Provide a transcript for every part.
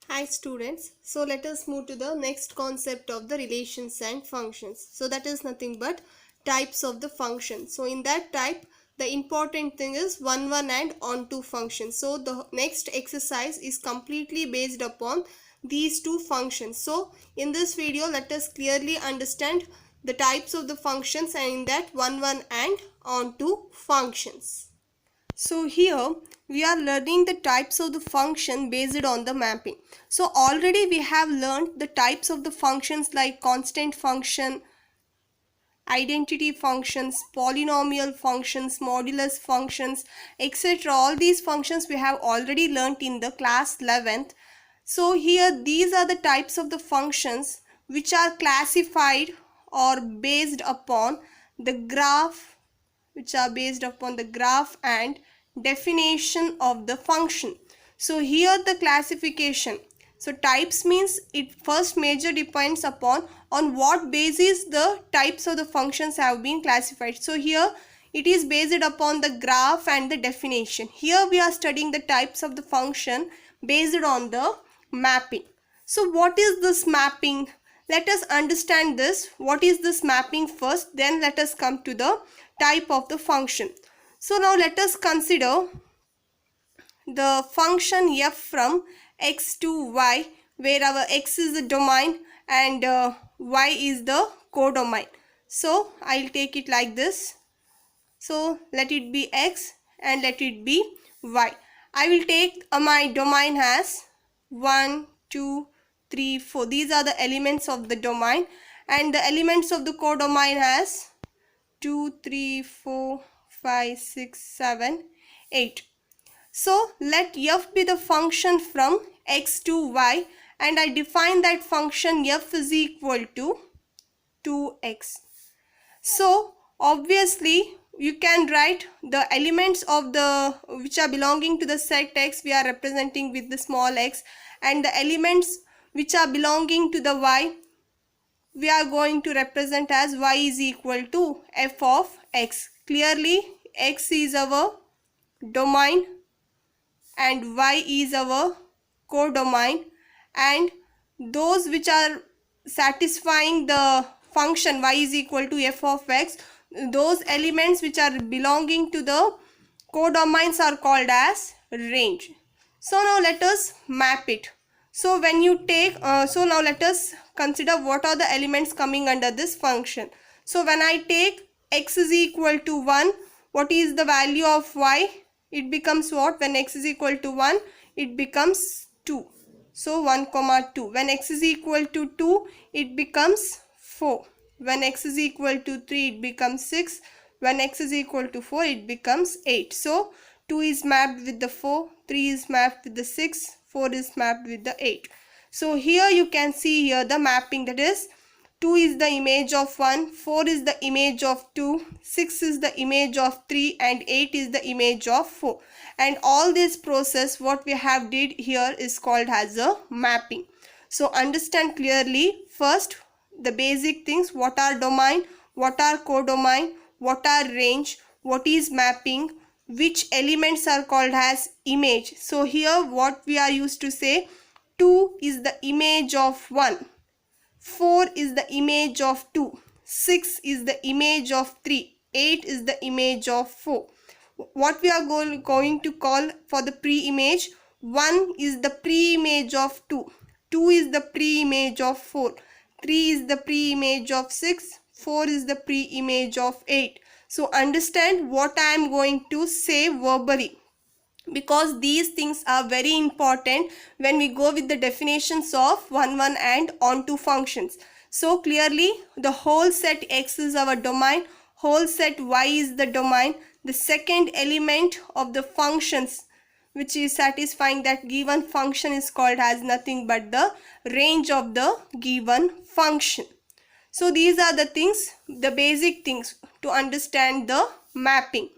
Hi students, so let us move to the next concept of the relations and functions. So that is nothing but types of the function. So in that type, the important thing is one and onto functions. So the next exercise is completely based upon these two functions. So in this video, let us clearly understand the types of the functions and in that one and onto functions. So here we are learning the types of the function based on the mapping. So already we have learned the types of the functions like constant function, identity functions, polynomial functions, modulus functions, etc. All these functions we have already learned in the class 11th. So here these are the types of the functions which are classified or based upon the graph, and definition of the function. So here the classification. So types means it first major depends upon on what basis the types of the functions have been classified. So here it is based upon the graph and the definition. Here we are studying the types of the function based on the mapping. So what is this mapping? Let us understand this. What is this mapping first? Then let us come to the type of the function. So now let us consider the function f from x to y, where our x is the domain and y is the codomain. So I'll take it like this. So let it be x and let it be y. I will take my domain as 1, 2, 3, 4. These are the elements of the domain, and the elements of the codomain as 2, 3, 4, 5, 6, 7, 8. So let f be the function from x to y, and I define that function f is equal to 2x. So obviously you can write the elements of the which are belonging to the set x we are representing with the small x, and the elements which are belonging to the y we are going to represent as y is equal to f of x. Clearly x is our domain and y is our codomain, and those which are satisfying the function y is equal to f of x, those elements which are belonging to the codomains are called as range. So now let us map it. So when you take so now let us consider what are the elements coming under this function. So when I take x is equal to 1, what is the value of y? It becomes what? When x is equal to 1, it becomes 2. So 1 comma 2. When x is equal to 2, it becomes 4. When x is equal to 3, it becomes 6. When x is equal to 4, it becomes 8. So 2 is mapped with the 4, 3 is mapped with the 6, 4 is mapped with the 8. So here you can see here the mapping, that is 2 is the image of 1, 4 is the image of 2, 6 is the image of 3, and 8 is the image of 4. And all this process what we have did here is called as a mapping. So understand clearly first the basic things: what are domain, what are codomain, what are range, what is mapping, which elements are called as image. So here what we are used to say, 2 is the image of 1, 4 is the image of 2, 6 is the image of 3, 8 is the image of 4. What we are going to call for the pre-image, 1 is the pre-image of 2, 2 is the pre-image of 4, 3 is the pre-image of 6, 4 is the pre-image of 8. So understand what I am going to say verbally, because these things are very important when we go with the definitions of one and onto functions. So clearly the whole set x is our domain, whole set y is the domain. The second element of the functions which is satisfying that given function is called as nothing but the range of the given function. So these are the things, the basic things to understand the mapping.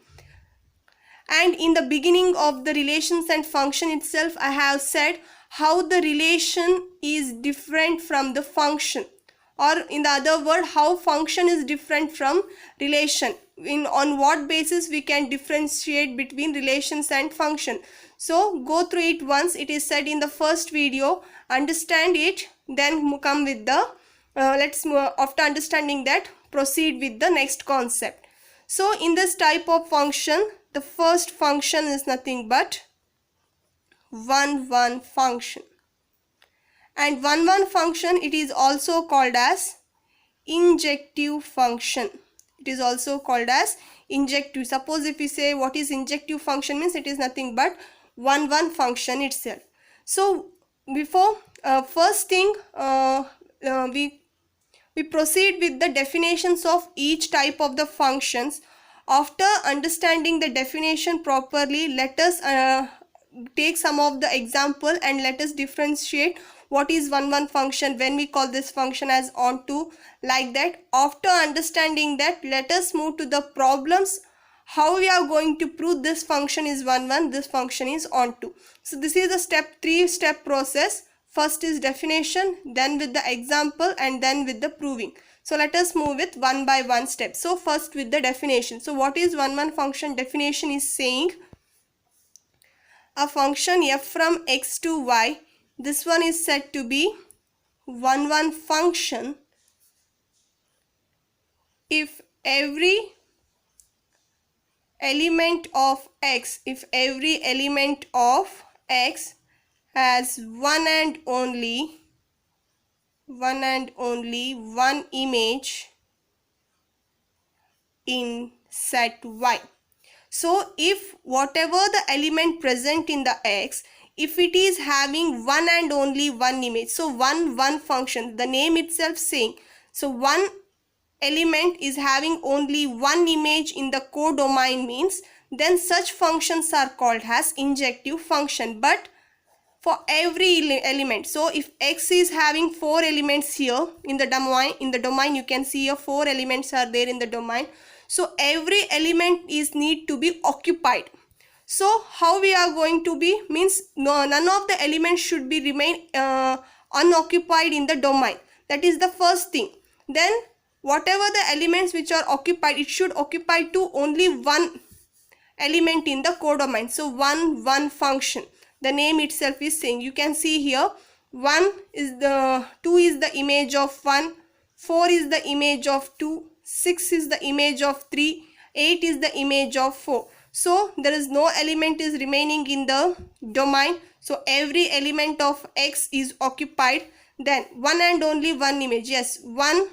And in the beginning of the relations and function itself, I have said how the relation is different from the function, or in the other word, how function is different from relation. on what basis we can differentiate between relations and function. So go through it once. It is said in the first video. Understand it, then come with the let's move, after understanding that, proceed with the next concept. So in this type of function, the first function is nothing but 1 1 function, and 1 1 function, it is also called as injective function. It is also called as injective. Suppose if we say what is injective function, means it is nothing but 1 1 function itself. So before first thing we proceed with the definitions of each type of the functions. After understanding the definition properly, let us take some of the example and let us differentiate what is 1 1 function, when we call this function as onto, like that. After understanding that, let us move to the problems, how we are going to prove this function is 1 1, this function is onto. So this is the 3-step process. First is definition, then with the example, and then with the proving. So let us move with one by one step. So first with the definition. So what is 1 1 function? Definition is saying a function f from x to y, this one is said to be 1 1 function if every element of x, has one and only one image in set y. So if whatever the element present in the x, if it is having one and only one image, so 1 1 function, the name itself saying, so one element is having only one image in the codomain, means then such functions are called as injective function. But for every element, so if x is having 4 elements here in the domain, you can see here 4 elements are there in the domain. So every element is need to be occupied. So how we are going to be, means none of the elements should be remain unoccupied in the domain. That is the first thing. Then whatever the elements which are occupied, it should occupy to only one element in the codomain. So 1 1 function, the name itself is saying, you can see here 2 is the image of 1, 4 is the image of 2, 6 is the image of 3, 8 is the image of 4. So there is no element is remaining in the domain. So every element of x is occupied. Then one and only one image, yes, 1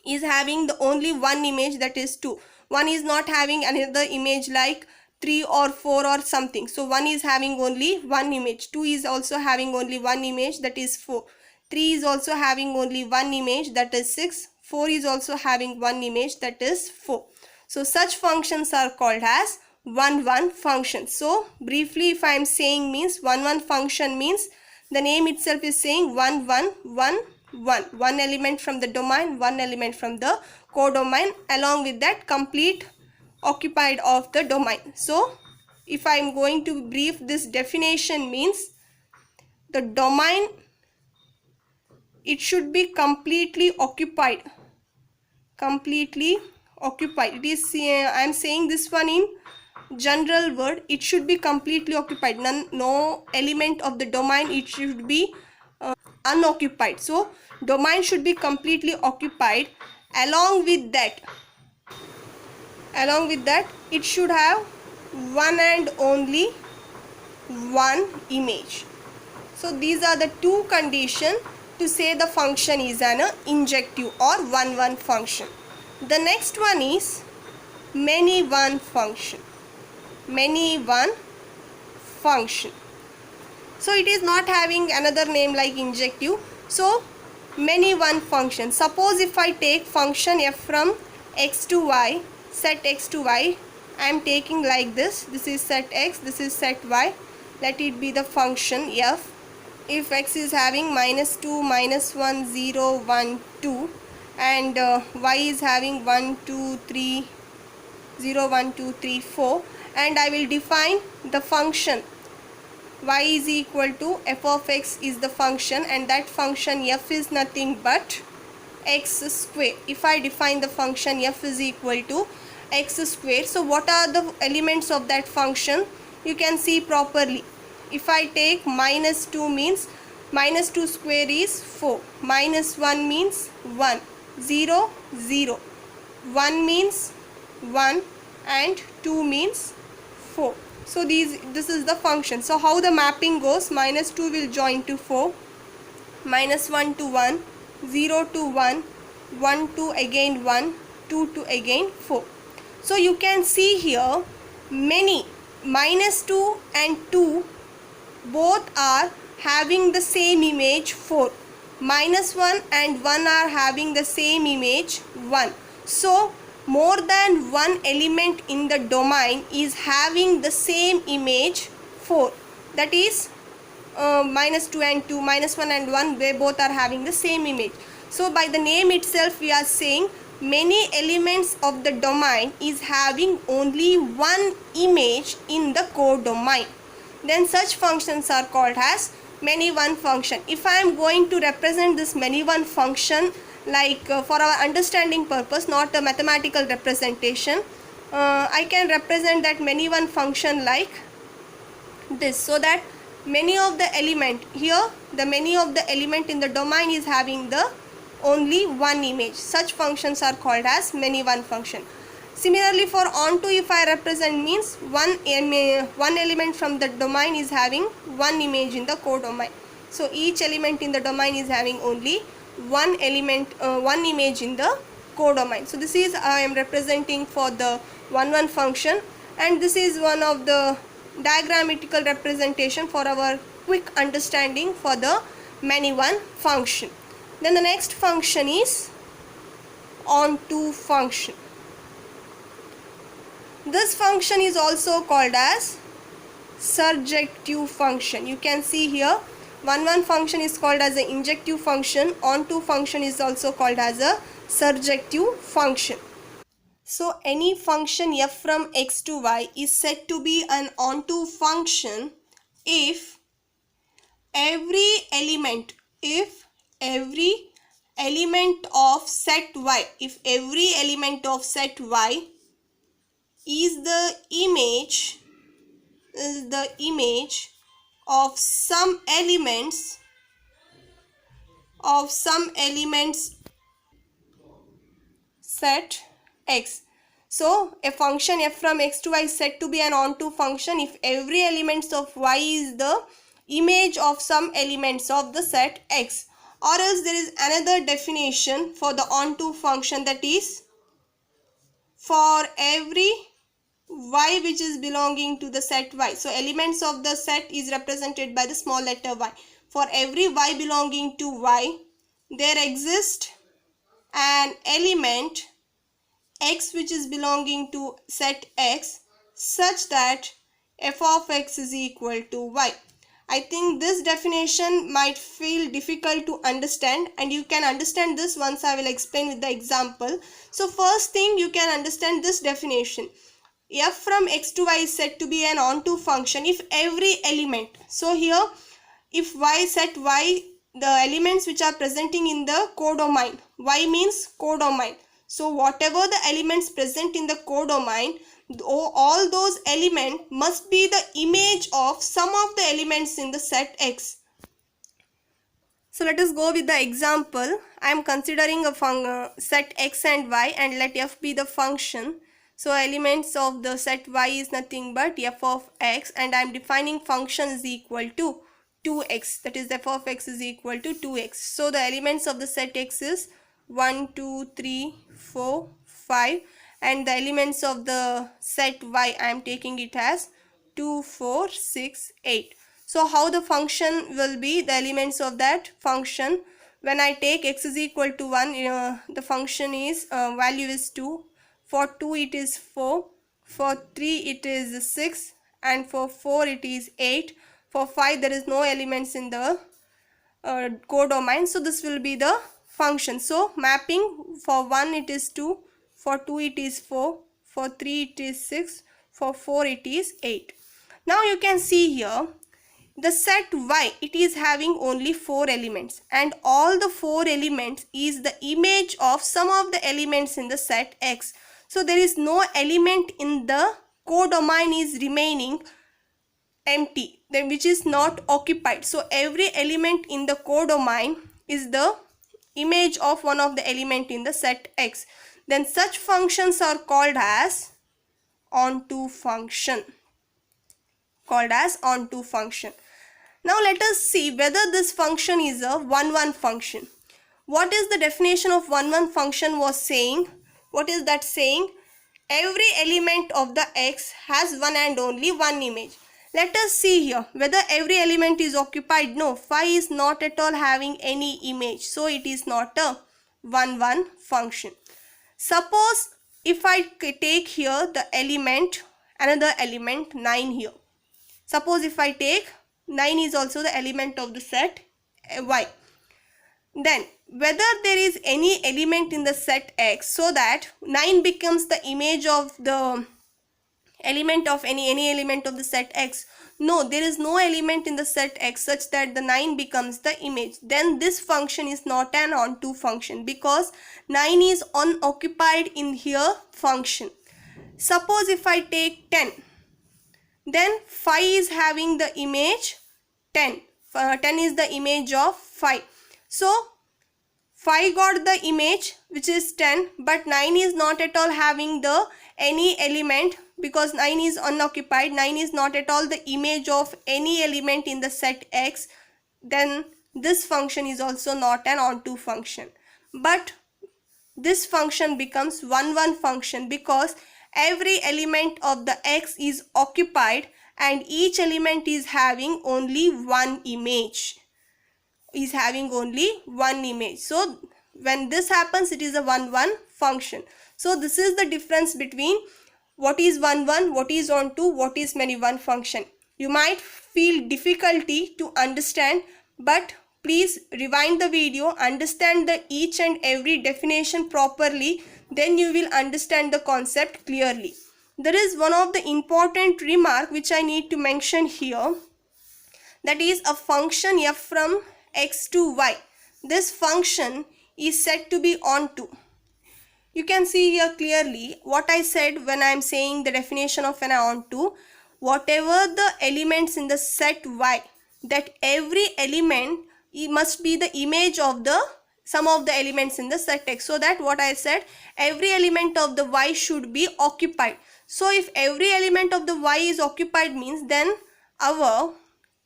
is having the only one image, that is 2. 1 is not having another image like 3 or 4 or something. So 1 is having only one image. 2 is also having only one image, that is 4. 3 is also having only one image, that is 6. 4 is also having one image, that is 4. So such functions are called as 1 1 function. So briefly, if I am saying, means 1 1 function means the name itself is saying 1 1 1 1. One element from the domain, one element from the codomain, along with that complete occupied of the domain. So if I am going to brief this definition, means the domain, it should be completely occupied. It is I am saying this one in general word, it should be completely occupied. No element of the domain, it should be unoccupied. So domain should be completely occupied. Along with that, it should have one and only one image. So these are the two conditions to say the function is an injective or 1 1 function. The next one is many one function. So it is not having another name like injective. So many one function. Suppose if I take function f from x to y, set x to y, I am taking like this. This is set x, this is set y. Let it be the function f. If x is having -2, -1, 0, 1, 2, and y is having 1, 2, 3, 0, 1, 2, 3, 4, and I will define the function y is equal to f of x is the function, and that function f is nothing but x square. If I define the function f is equal to x square. So what are the elements of that function? You can see properly. If I take minus 2 means minus 2 square is 4, minus 1 means 1, 0, 0, 1 means 1 and 2 means 4. So this is the function. So how the mapping goes, minus 2 will join to 4, minus 1 to 1, 0 to 1, 1 to again 1, 2 to again 4. So you can see here many minus 2 and 2 both are having the same image 4. Minus 1 and 1 are having the same image 1. So more than one element in the domain is having the same image 4. That is minus 2 and 2, minus 1 and 1, they both are having the same image. So by the name itself we are saying many elements of the domain is having only one image in the codomain. Then such functions are called as many one function. If I am going to represent this many one function like for our understanding purpose, not a mathematical representation, I can represent that many one function like this, so that many of the element here, the many of the element in the domain is having the only one image. Such functions are called as many one function. Similarly for onto, if I represent means one element from the domain is having one image in the codomain. So each element in the domain is having only one element, one image in the codomain. So this is I am representing for the one function, and this is one of the diagrammatical representation for our quick understanding for the many one function. Then the next function is onto function. This function is also called as surjective function. You can see here one function is called as an injective function, onto function is also called as a surjective function. So any function f from x to y is said to be an onto function if every element of set y, if every element of set y is the image of some elements set x. So a function f from x to y is said to be an onto function if every element of y is the image of some elements of the set x. Or else there is another definition for the onto function, that is for every y which is belonging to the set y. So elements of the set is represented by the small letter y. For every y belonging to y, there exists an element x which is belonging to set x such that f of x is equal to y. I think this definition might feel difficult to understand, and you can understand this once I will explain with the example. So first thing, you can understand this definition. F from x to y is said to be an onto function if every element. So here if y set y, the elements which are presenting in the codomain, y means codomain. So whatever the elements present in the codomain, all those elements must be the image of some of the elements in the set x. So let us go with the example. I am considering a set x and y, and let f be the function. So elements of the set y is nothing but f of x, and I am defining function is equal to 2x, that is f of x is equal to 2x. So the elements of the set x is 1, 2, 3, 4, 5, and the elements of the set y I am taking it as 2, 4, 6, 8. So how the function will be, the elements of that function, when I take x is equal to 1, the function is value is 2, for 2 it is 4, for 3 it is 6, and for 4 it is 8, for 5 there is no elements in the codomain, so this will be the function. So mapping, for 1 it is 2, for 2 it is 4, for 3 it is 6, for 4 it is 8. Now you can see here the set y, it is having only 4 elements, and all the 4 elements is the image of some of the elements in the set x. So there is no element in the codomain is remaining empty, then which is not occupied. So every element in the codomain is the image of one of the element in the set X. Then such functions are called as onto function. Now let us see whether this function is a 1-1 function. What is the definition of 1-1 function was saying? What is that saying? Every element of the X has one and only one image. Let us see here whether every element is occupied. No, phi is not at all having any image. So it is not a 1-1 function. Suppose if I take here the element, another element 9 here. Suppose if I take 9 is also the element of the set Y. Then whether there is any element in the set X so that 9 becomes the image of the element of any element of the set X. No, there is no element in the set X such that the 9 becomes the image. Then this function is not an onto function because 9 is unoccupied in here function. Suppose if I take 10, then phi is having the image 10. 10 is the image of phi. So phi got the image which is 10, but 9 is not at all having the any element because 9 is unoccupied. 9 is not at all the image of any element in the set X. Then this function is also not an onto function. But this function becomes 1-1 function because every element of the X is occupied and each element is having only one image. So when this happens, it is a 1-1 function. So this is the difference between what is 1-1, what is onto, what is many-one function. You might feel difficulty to understand, but please rewind the video, understand the each and every definition properly, then you will understand the concept clearly. There is one of the important remark which I need to mention here, that is a function f from x to y. This function is said to be onto. You can see here clearly what I said when I am saying the definition of an onto. Whatever the elements in the set Y, that every element must be the image of the sum of the elements in the set X. So that what I said, every element of the Y should be occupied. So if every element of the Y is occupied means then our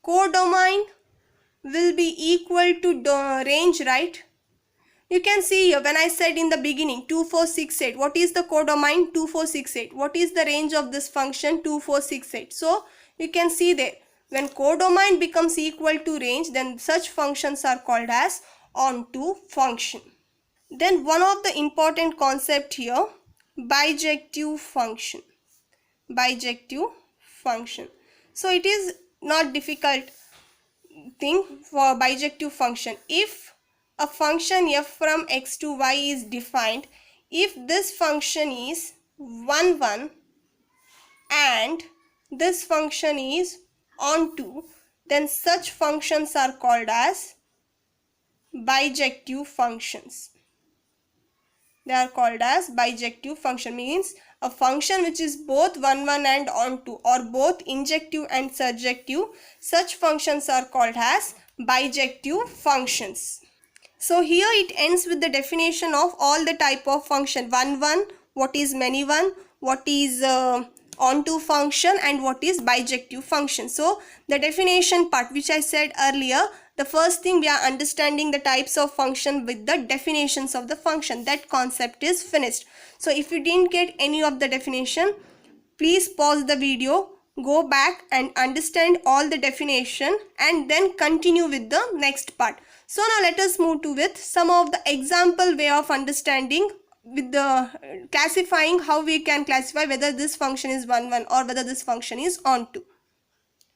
codomain will be equal to the range, right? You can see here when I said in the beginning 2, 4, 6, 8. What is the codomain? 2, 4, 6, 8. What is the range of this function? 2, 4, 6, 8. So you can see there when codomain becomes equal to range, then such functions are called as onto function. Then one of the important concept here, bijective function. So it is not difficult thing for bijective function. If a function f from x to y is defined, if this function is 1-1 and this function is onto, then such functions are called as bijective functions. They are called as bijective function, means a function which is both 1-1 and onto or both injective and surjective. Such functions are called as bijective functions. So here it ends with the definition of all the type of function. 1-1, what is many-one, what is onto function, and what is bijective function. So the definition part which I said earlier, the first thing we are understanding the types of function with the definitions of the function. That concept is finished. So if you didn't get any of the definition, please pause the video, go back and understand all the definition and then continue with the next part. So now let us move to with some of the example way of understanding with the classifying, how we can classify whether this function is 1-1 or whether this function is onto.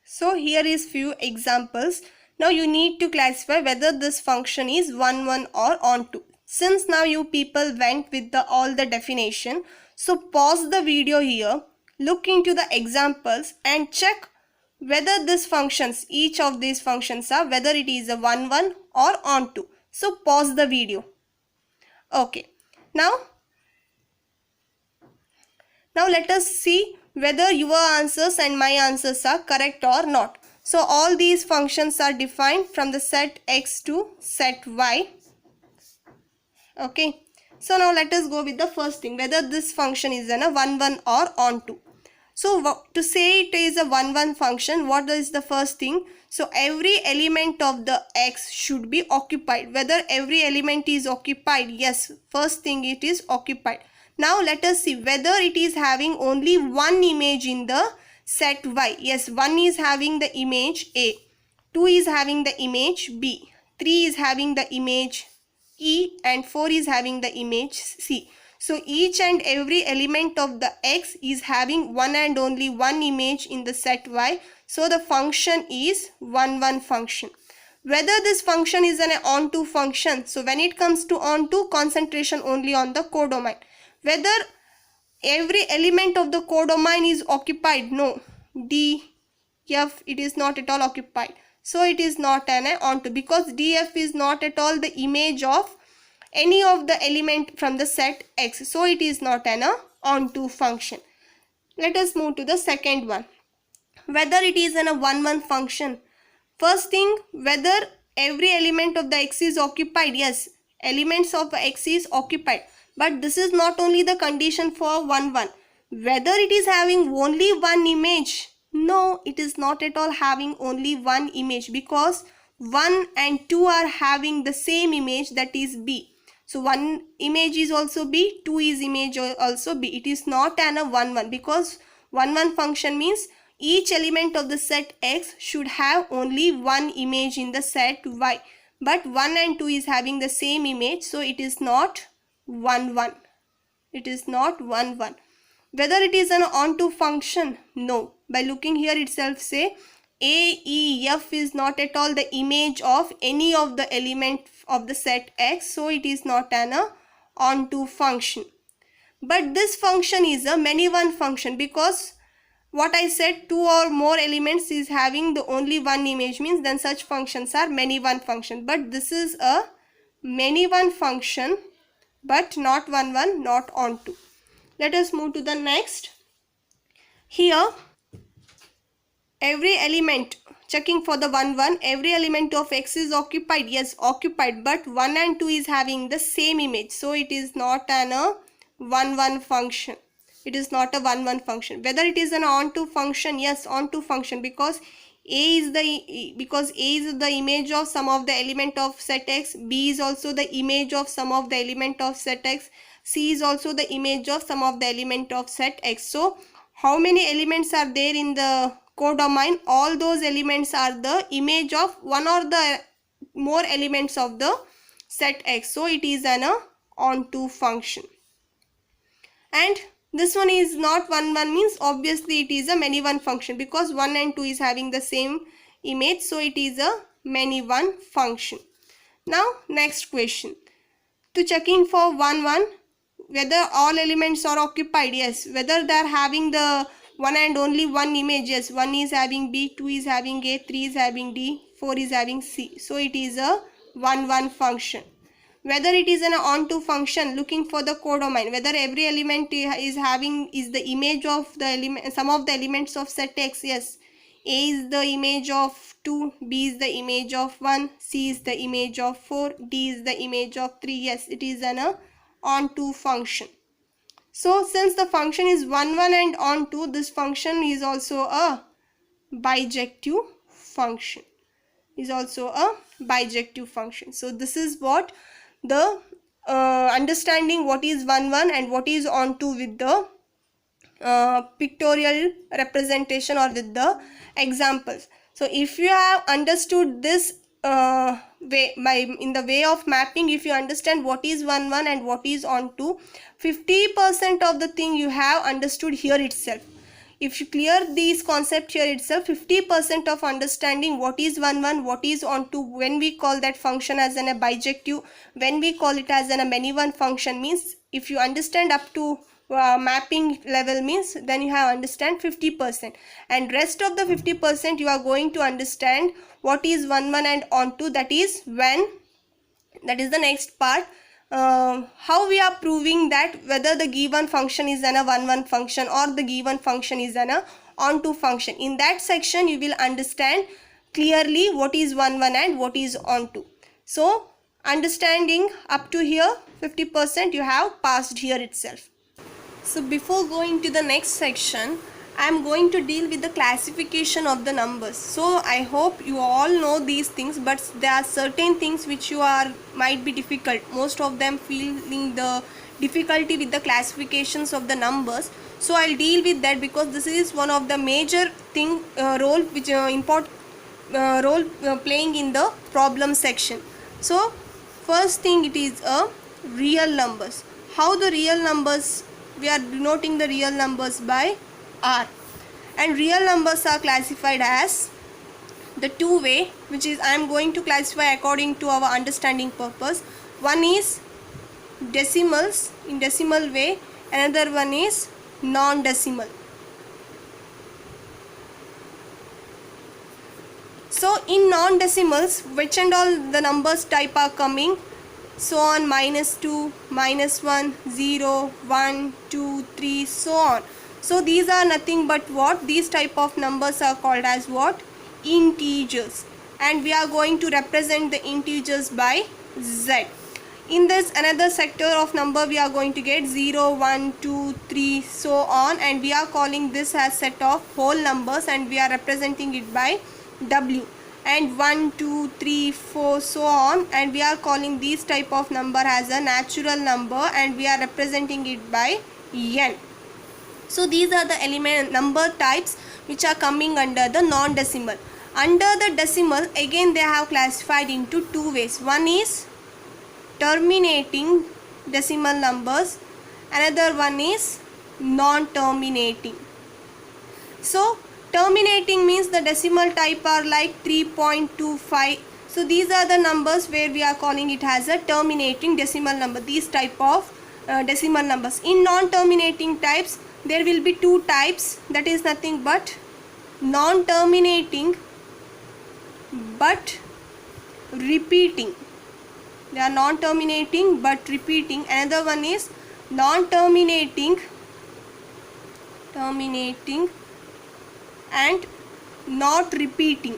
So here is few examples. Now you need to classify whether this function is 1-1 or onto. Since now you people went with all the definition, so pause the video here, look into the examples and check whether these functions, each of these functions are, whether it is a 1-1 or onto. So pause the video. Okay. Now Now let us see whether your answers and my answers are correct or not. So all these functions are defined from the set x to set y. Okay. So now let us go with the first thing, whether this function is a 1 1 or onto. So to say it is a 1 1 function, what is the first thing? So every element of the x should be occupied. Whether every element is occupied, yes, first thing it is occupied. Now let us see whether it is having only one image in the set y. Yes, 1 is having the image A, 2 is having the image B, 3 is having the image E, and 4 is having the image C. So each and every element of the x is having one and only one image in the set y. So the function is 1 1 function. Whether this function is an onto function, so when it comes to onto, concentration only on the codomain. Whether every element of the codomain is occupied, no, D, F, it is not at all occupied. So it is not an onto, because DF is not at all the image of any of the element from the set x. So it is not an onto function. Let us move to the second one. Whether it is an 1 1 function. First thing, whether every element of the x is occupied. Yes, elements of x is occupied. But this is not only the condition for 1 1. Whether it is having only one image. No, it is not at all having only one image, because 1 and 2 are having the same image, that is B. So 1 image is also B, 2 is image also B. It is not an 1 1, because 1 1 function means each element of the set x should have only one image in the set y. But 1 and 2 is having the same image, so it is not 1 1. It is not 1 1. Whether it is an onto function? No. By looking here itself, say A, E, F is not at all the image of any of the element of the set x, so it is not an onto function. But this function is a many one function, because what I said, 2 or more elements is having the only one image, means then such functions are many one function. But this is a many one function, but not 1 1, not onto. Let us move to the next. Here every element, checking for the 1 1, every element of x is occupied. Yes, occupied, but 1 and 2 is having the same image, so it is not an 1 1 function. It is not a 1 1 function. Whether it is an onto function? Yes, onto function, because A is the image of some of the element of set x, B is also the image of some of the element of set x, C is also the image of some of the element of set x. So how many elements are there in the codomain? All those elements are the image of one or the more elements of the set x. So it is an onto function. And this one is not 1 1, means obviously it is a many one function, because 1 and 2 is having the same image, so it is a many one function. Now next question. To checking for 1 1, whether all elements are occupied. Yes, whether they are having the one and only one image. Yes, 1 is having B, 2 is having A, 3 is having D, 4 is having C. So it is a 1 1 function. Whether it is an onto function, looking for the codomain, whether every element is the image of the element, some of the elements of set x. Yes, A is the image of 2, B is the image of 1, C is the image of 4, D is the image of 3. Yes, it is an onto function. So since the function is 1 1 and onto, this function is also a bijective function. So this is what the understanding what is 1 1 and what is onto with the pictorial representation or with the examples. So if you have understood this in the way of mapping, if you understand what is 1 1 and what is onto, 50% of the thing you have understood here itself. If you clear these concepts here itself, 50% of understanding what is 1 1, what is onto, when we call that function as a bijective, when we call it as a many one function, means if you understand up to mapping level, means then you have understand 50%, and rest of the 50% you are going to understand what is 1 1 and onto. That is the next part. how we are proving that whether the given function is an a 1 function or the given function is an a onto function. In that section you will understand clearly what is 1 and what is onto. So understanding up to here 50% you have passed here itself. So before going to the next section, I am going to deal with the classification of the numbers. So I hope you all know these things, but there are certain things which might be difficult. Most of them feeling the difficulty with the classifications of the numbers. So I'll deal with that because this is one of the major role which role playing in the problem section. So first thing, it is a real numbers. How the real numbers, we are denoting the real numbers by R, and real numbers are classified as the two way, which is I am going to classify according to our understanding purpose. One is decimals, in decimal way, another one is non-decimal. So in non-decimals, which and all the numbers type are coming, so on, -2, -1, 0, 1, 2, 3, so on. So these are nothing but what? These type of numbers are called as what? Integers. And we are going to represent the integers by Z. In this another sector of number we are going to get 0, 1, 2, 3, so on, and we are calling this as set of whole numbers and we are representing it by W. And 1, 2, 3, 4, so on, and we are calling these type of number as a natural number and we are representing it by N. So these are the element number types which are coming under the non-decimal. Under the decimal, again they have classified into two ways. One is terminating decimal numbers, another one is non-terminating. So terminating means the decimal type are like 3.25. So these are the numbers where we are calling it as a terminating decimal number, these type of decimal numbers. In non-terminating types, there will be two types, that is nothing but non-terminating but repeating. They are non-terminating but repeating. Another one is non-terminating, terminating and not repeating,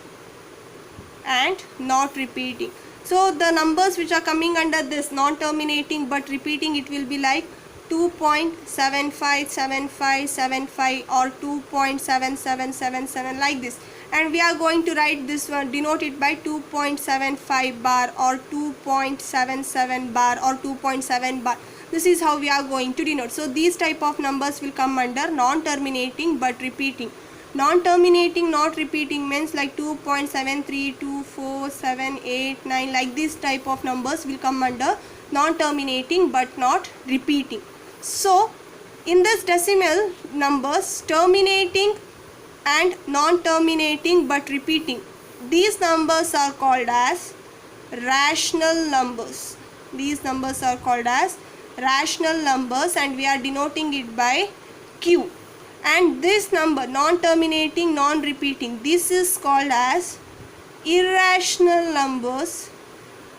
and not repeating. So the numbers which are coming under this non-terminating but repeating, it will be like 2.757575 or 2.7777 like this, and we are going to write this one, denote it by 2.75 bar or 2.77 bar or 2.7 bar. This is how we are going to denote. So these type of numbers will come under non-terminating but repeating. Non-terminating, not repeating means like 2.73, 24, 7, 8, 9, like this type of numbers will come under non-terminating but not repeating. So in this decimal numbers, terminating and non-terminating but repeating, these numbers are called as rational numbers. These numbers are called as rational numbers and we are denoting it by Q. And this number, non-terminating, non-repeating, this is called as irrational numbers.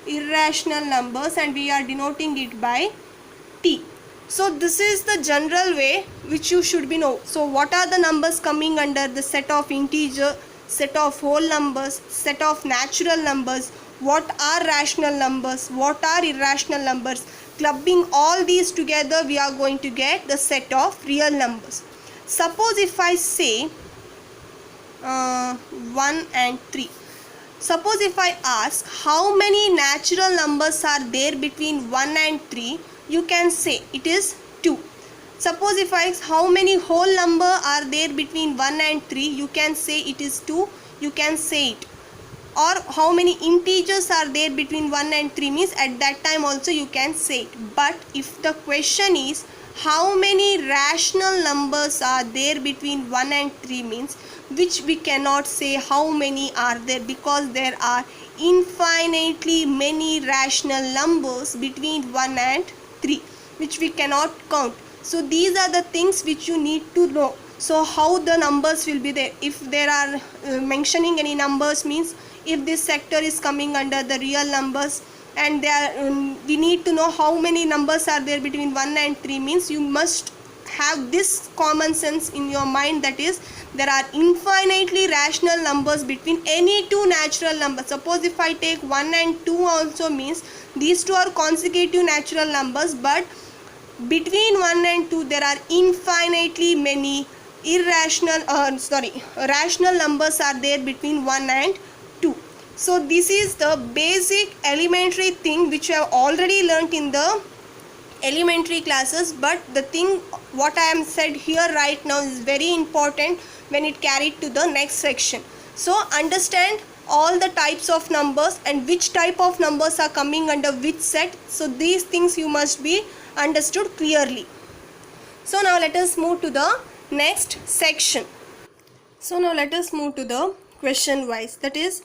Irrational numbers, and we are denoting it by T. So this is the general way which you should be know. So what are the numbers coming under the set of integer, set of whole numbers, set of natural numbers, what are rational numbers, what are irrational numbers? Clubbing all these together, we are going to get the set of real numbers. Suppose if I say 1 and 3. Suppose if I ask how many natural numbers are there between 1 and 3, you can say it is 2. Suppose if I ask how many whole number are there between 1 and 3, you can say it is 2, you can say it. Or how many integers are there between 1 and 3 means at that time also you can say it. But if the question is how many rational numbers are there between 1 and 3 means, which we cannot say how many are there, because there are infinitely many rational numbers between 1 and 3 which we cannot count. So these are the things which you need to know. So how the numbers will be there, if there are mentioning any numbers means if this sector is coming under the real numbers, and we need to know how many numbers are there between 1 and 3 means you must have this common sense in your mind, that is there are infinitely rational numbers between any two natural numbers. Suppose if I take 1 and 2 also means these two are consecutive natural numbers, but between 1 and 2 there are infinitely many rational numbers are there between 1 and 2. So this is the basic elementary thing which you have already learnt in the elementary classes, but the thing what I am said here right now is very important when it carried to the next section. So understand all the types of numbers and which type of numbers are coming under which set. So these things you must be understood clearly. So now let us move to the next section. So now let us move to the question wise, that is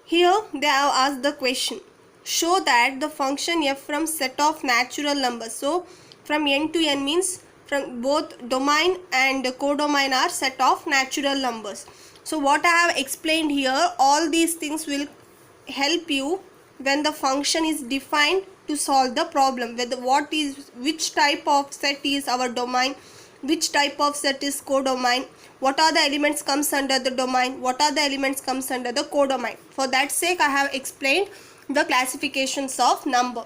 here they have asked the question, show that the function f from set of natural numbers. So from n to n means from both domain and codomain are set of natural numbers. So what I have explained here, all these things will help you when the function is defined to solve the problem, whether which type of set is our domain, which type of set is codomain, what are the elements comes under the domain, what are the elements comes under the codomain. For that sake I have explained the classifications of number.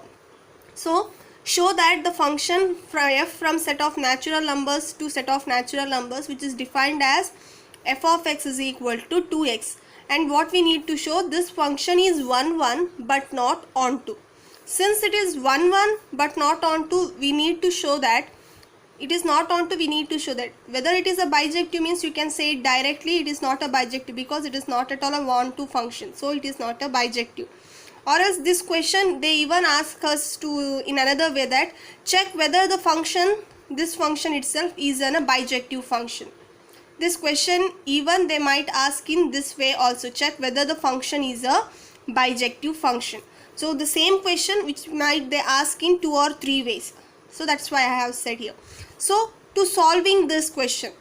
So show that the function f from set of natural numbers to set of natural numbers which is defined as f of x is equal to 2x, and what we need to show, this function is 1 1 but not onto. Since it is 1 1 but not onto, we need to show that it is not onto, we need to show that whether it is a bijective means you can say it directly it is not a bijective because it is not at all a onto function, so it is not a bijective. Or else this question they even ask us to in another way, that check whether the function, this function itself is a bijective function. This question even they might ask in this way also, check whether the function is a bijective function. So the same question which might they ask in 2 or 3 ways. So that's why I have said here. So to solving this question,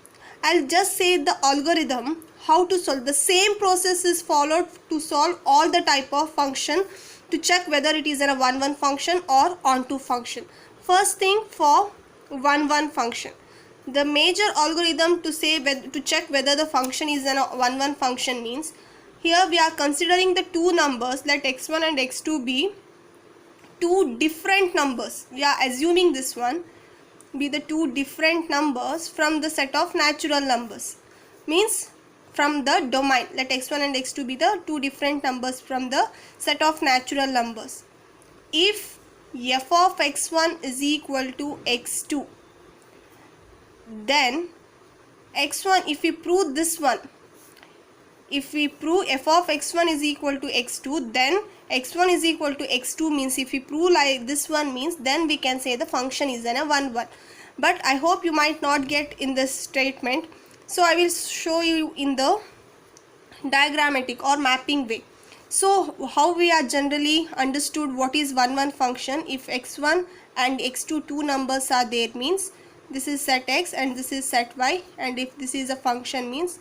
I'll just say the algorithm how to solve. The same process is followed to solve all the type of function to check whether it is a 1 1 function or onto function. First thing, for 1 1 function, the major algorithm to say to check whether the function is a 1 1 function means, here we are considering the two numbers, let x1 and x2 be two different numbers. We are assuming this one be the two different numbers from the set of natural numbers, means from the domain. Let x1 and x2 be the two different numbers from the set of natural numbers. If f of x1 is equal to x2, then x1, if we prove this one, if we prove f of x1 is equal to x2, then x1 is equal to x2 means, if we prove like this one means, then we can say the function is a 1 1. But I hope you might not get in this statement, so I will show you in the diagrammatic or mapping way. So how we are generally understood what is 1 1 function, if x1 and x2 two numbers are there means this is set x and this is set y, and if this is a function means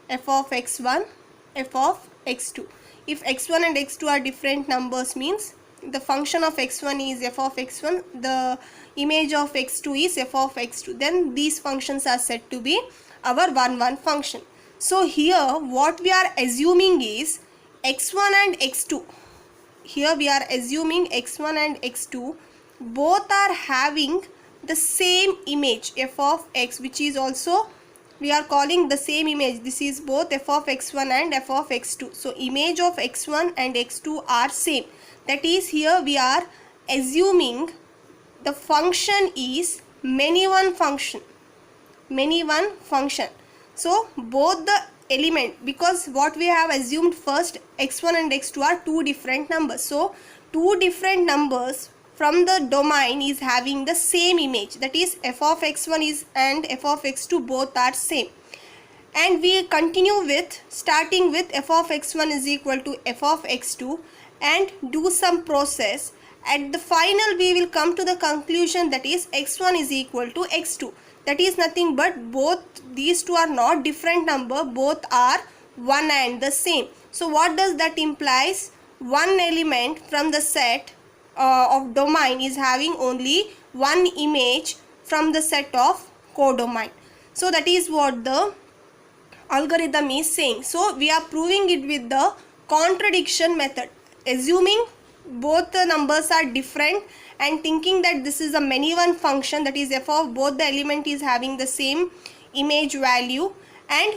f of x1, f of x2. If x1 and x2 are different numbers means the function of x1 is f of x1, the image of x2 is f of x2, then these functions are said to be our 1 1 function. So here what we are assuming is x1 and x2. Here we are assuming x1 and x2 both are having the same image f of x, which is also we are calling the same image. This is both f of x1 and f of x2. So image of x1 and x2 are same. That is, here we are assuming the function is many one function. Many one function. So both the element, because what we have assumed first, x1 and x2 are two different numbers. So two different numbers from the domain is having the same image, that is f of x1 is and f of x2 both are same. And we continue with starting with f of x1 is equal to f of x2 and do some process. At the final we will come to the conclusion, that is x1 is equal to x2. That is nothing but both these two are not different number, both are one and the same. So what does that implies? one element from the set of domain is having only one image from the set of codomain. So that is what the algorithm is saying. So we are proving it with the contradiction method, assuming both the numbers are different and thinking that this is a many one function, that is f of both the element is having the same image value, and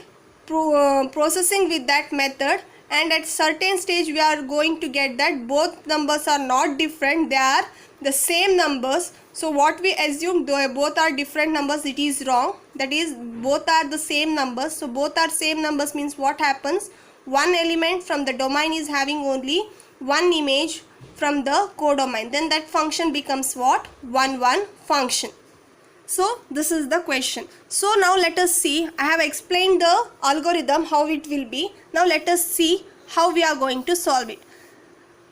processing with that method, and at certain stage we are going to get that both numbers are not different, they are the same numbers. So what we assume, though both are different numbers, it is wrong. That is, both are the same numbers. So both are same numbers means what happens, one element from the domain is having only one image from the codomain, then that function becomes what, 1 function. So this is the question. So now let us see, I have explained the algorithm how it will be. Now let us see how we are going to solve it.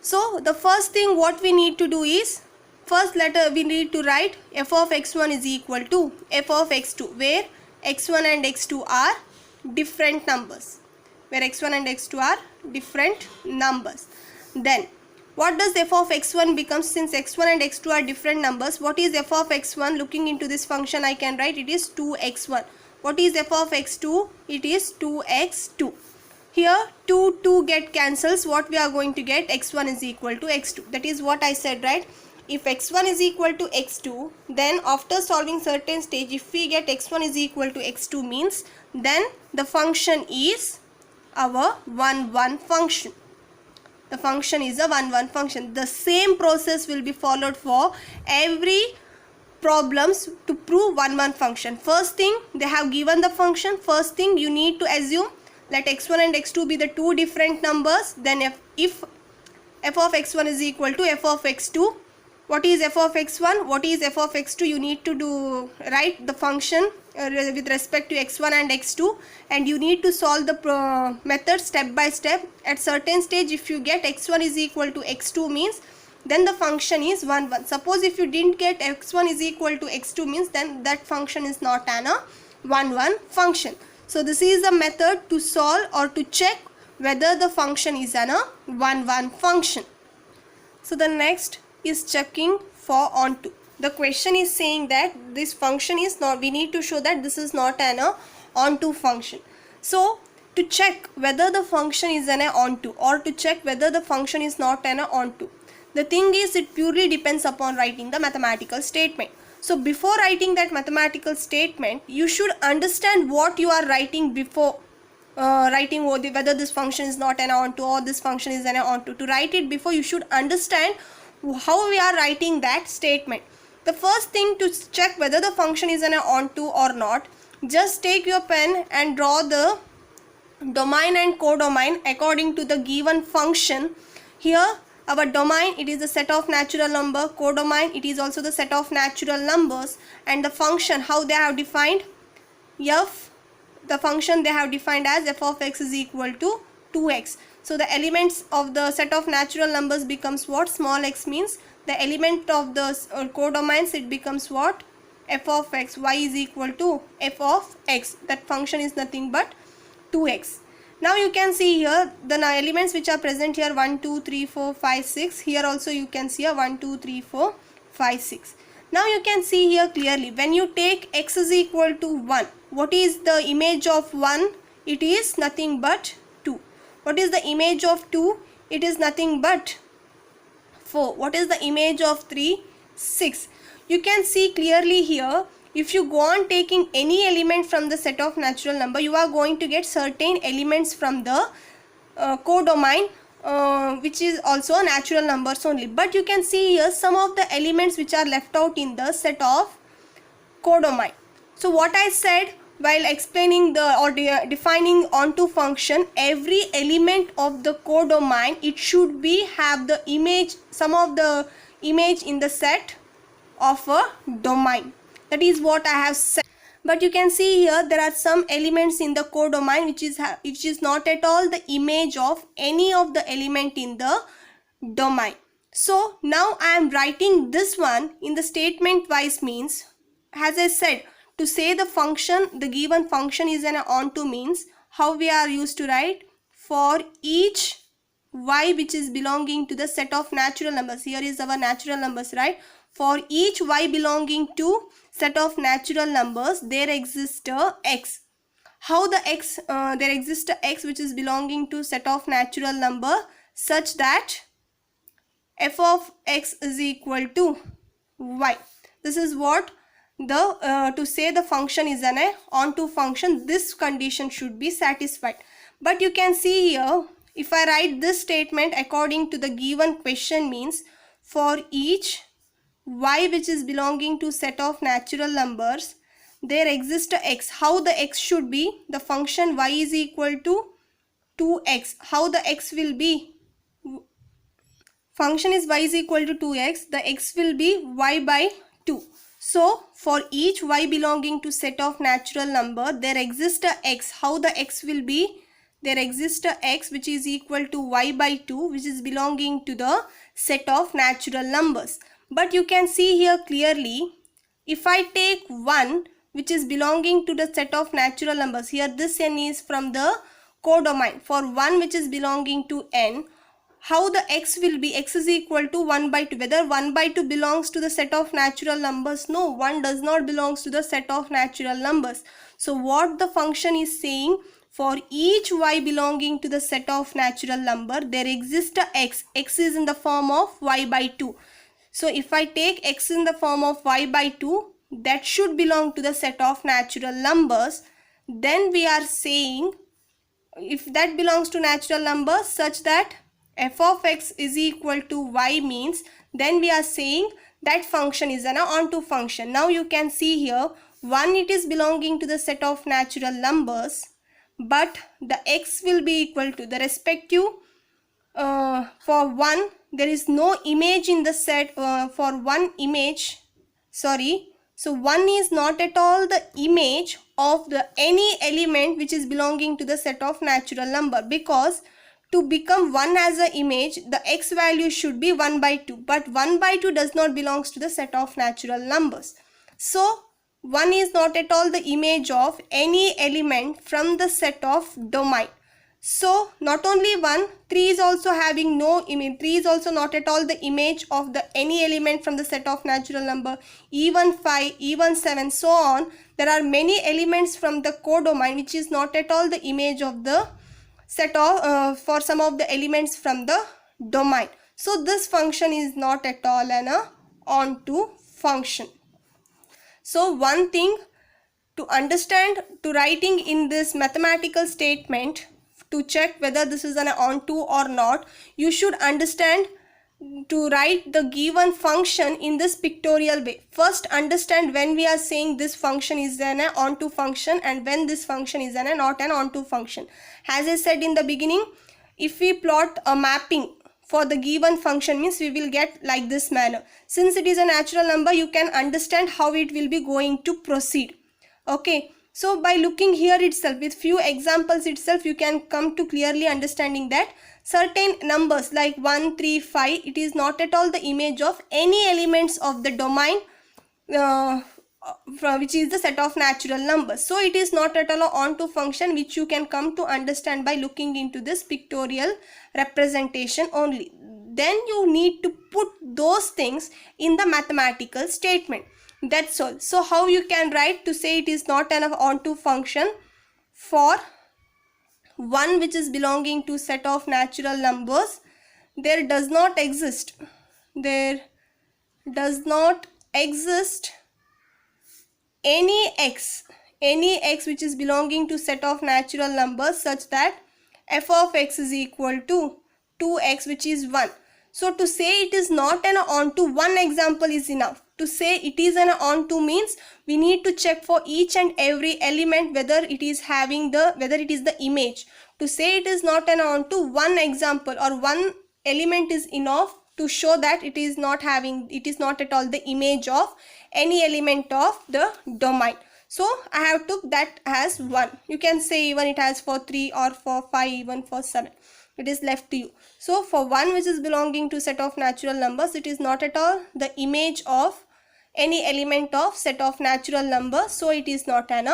So the first thing what we need to do is, first we need to write f of x1 is equal to f of x2, where x1 and x2 are different numbers, where x1 and x2 are different numbers. Then what does f of x1 become? Since x1 and x2 are different numbers, what is f of x1? Looking into this function, I can write it is 2x1. What is f of x2? It is 2x2. Here 2 get cancels. What we are going to get? x1 is equal to x2. That is what I said, right? If x1 is equal to x2, then after solving certain stage, if we get x1 is equal to x2 means, then the function is our 1 function. The function is a 1 function. The same process will be followed for every problems to prove 1 function. First thing, they have given the function. First thing, you need to assume let x1 and x2 be the two different numbers. Then if f of x1 is equal to f of x2, what is f of x1, what is f of x2, you need to write the function with respect to x1 and x2, and you need to solve the method step by step. At certain stage, if you get x1 is equal to x2 means, then the function is 1. Suppose if you didn't get x1 is equal to x2 means, then that function is not an 1 function. So this is the method to solve or to check whether the function is an 1 function. So the next is checking for onto. The question is saying that this function is not, we need to show that this is not an onto function. So to check whether the function is an onto, or to check whether the function is not an onto, the thing is, it purely depends upon writing the mathematical statement. So before writing that mathematical statement, you should understand what you are writing before writing whether this function is not an onto or this function is an onto. To write it before, you should understand how we are writing that statement. The first thing to check whether the function is an onto or not, just take your pen and draw the domain and codomain according to the given function. Here our domain, it is the set of natural number, codomain, it is also the set of natural numbers, and the function how they have defined, the function they have defined as f of x is equal to 2x. So the elements of the set of natural numbers becomes what? Small x means the element of the codomains, it becomes what? F of x. Y is equal to f of x. That function is nothing but 2x. Now you can see here the elements which are present here, 1, 2, 3, 4, 5, 6. Here also you can see a 1, 2, 3, 4, 5, 6. Now you can see here clearly, when you take x is equal to 1, what is the image of 1? It is nothing but 2. What is the image of 2? It is nothing but 4. What is the image of 3? 6. You can see clearly here, if you go on taking any element from the set of natural number, you are going to get certain elements from the codomain, which is also natural numbers only. But you can see here some of the elements which are left out in the set of codomain. So what I said while explaining the or defining onto function, every element of the codomain, it should be have the image, some of the image in the set of a domain. That is what I have said. But you can see here there are some elements in the codomain which is not at all the image of any of the element in the domain. So now I am writing this one in the statement wise means, as I said, to say the function, the given function is an onto means, how we are used to write, for each y which is belonging to the set of natural numbers, here is our natural numbers, right? For each y belonging to set of natural numbers, there exists a x. How the x, there exists a x which is belonging to set of natural number such that f of x is equal to y. This is what the to say the function is an onto function, this condition should be satisfied. But you can see here, if I write this statement according to the given question, means for each y which is belonging to set of natural numbers, there exists a x. How the x should be? The function y is equal to 2x. How the x will be? Function is y is equal to 2x. The x will be y by 2. So for each y belonging to set of natural number, there exists a x. How the x will be? There exists a x which is equal to y by 2, which is belonging to the set of natural numbers. But you can see here clearly, if I take 1 which is belonging to the set of natural numbers, here this n is from the codomain. For 1 which is belonging to n, how the x will be? X is equal to 1 by 2. Whether 1 by 2 belongs to the set of natural numbers? No, 1 does not belongs to the set of natural numbers. So what the function is saying, for each y belonging to the set of natural number, there exists a x. X is in the form of y by 2. So if I take x in the form of y by 2, that should belong to the set of natural numbers. Then we are saying, if that belongs to natural numbers such that f of x is equal to y, means then we are saying that function is an onto function. Now you can see here, 1 it is belonging to the set of natural numbers, but the x will be equal to the respective, for 1 there is no image in the set, for one image, sorry, so 1 is not at all the image of the any element which is belonging to the set of natural number, because to become 1 as an image, the x value should be 1 by 2. But 1 by 2 does not belongs to the set of natural numbers. So 1 is not at all the image of any element from the set of domain. So not only 1, 3 is also having no image. 3 is also not at all the image of the any element from the set of natural number. Even 5, even 7, so on. There are many elements from the codomain which is not at all the image of the set of for some of the elements from the domain. So this function is not at all an onto function. So one thing to understand, to writing in this mathematical statement, to check whether this is an onto or not, you should understand to write the given function in this pictorial way. First understand when we are saying this function is an onto function and when this function is an not an onto function. As I said in the beginning, if we plot a mapping for the given function, means we will get like this manner. Since it is a natural number, you can understand how it will be going to proceed. Okay, so by looking here itself with few examples itself, you can come to clearly understanding that certain numbers like 1, 3, 5, it is not at all the image of any elements of the domain which is the set of natural numbers. So it is not at all an onto function, which you can come to understand by looking into this pictorial representation only. Then you need to put those things in the mathematical statement. That's all. So how you can write to say it is not an onto function for 1 which is belonging to set of natural numbers, there does not exist any x which is belonging to set of natural numbers such that f of x is equal to 2x, which is 1. So to say it is not an onto, one example is enough. To say it is an onto means we need to check for each and every element whether it is having the, whether it is the image. To say it is not an onto, one example or one element is enough to show that it is not having, it is not at all the image of any element of the domain. So I have took that as 1. You can say even it has for 3 or for 5, even for 7. It is left to you. So for 1 which is belonging to set of natural numbers, it is not at all the image of any element of set of natural numbers. So it is not an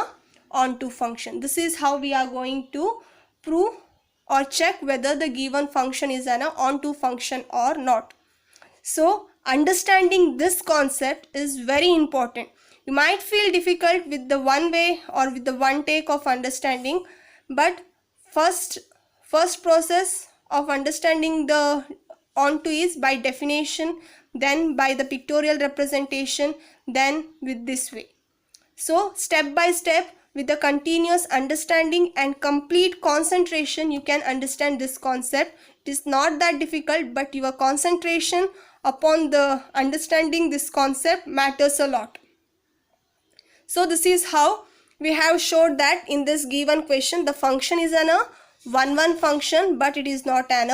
onto function. This is how we are going to prove or check whether the given function is an onto function or not. So understanding this concept is very important. You might feel difficult with the one way or with the one take of understanding, but first process of understanding the onto is by definition, then by the pictorial representation, then with this way. So step by step, with the continuous understanding and complete concentration, you can understand this concept. It is not that difficult, but your concentration upon the understanding this concept matters a lot. So this is how we have showed that in this given question the function is an 1-1 function, but it is not an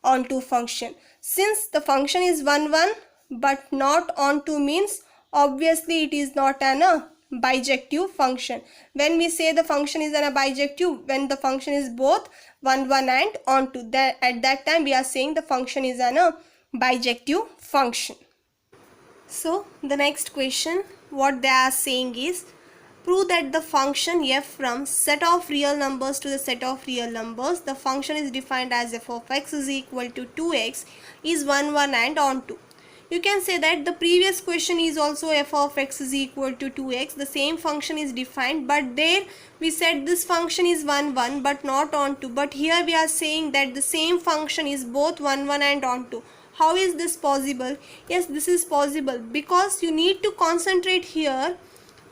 onto function. Since the function is 1-1 but not onto, means obviously it is not an bijective function. When we say the function is an bijective, when the function is both 1-1 and onto, then at that time we are saying the function is an bijective function. So the next question, what they are saying is, prove that the function f from set of real numbers to the set of real numbers, the function is defined as f of x is equal to 2x is 1-1 and onto. You can say that the previous question is also f of x is equal to 2x. The same function is defined, but there we said this function is 1-1 but not onto. But here we are saying that the same function is both 1-1 and onto. How is this possible? Yes, this is possible because you need to concentrate here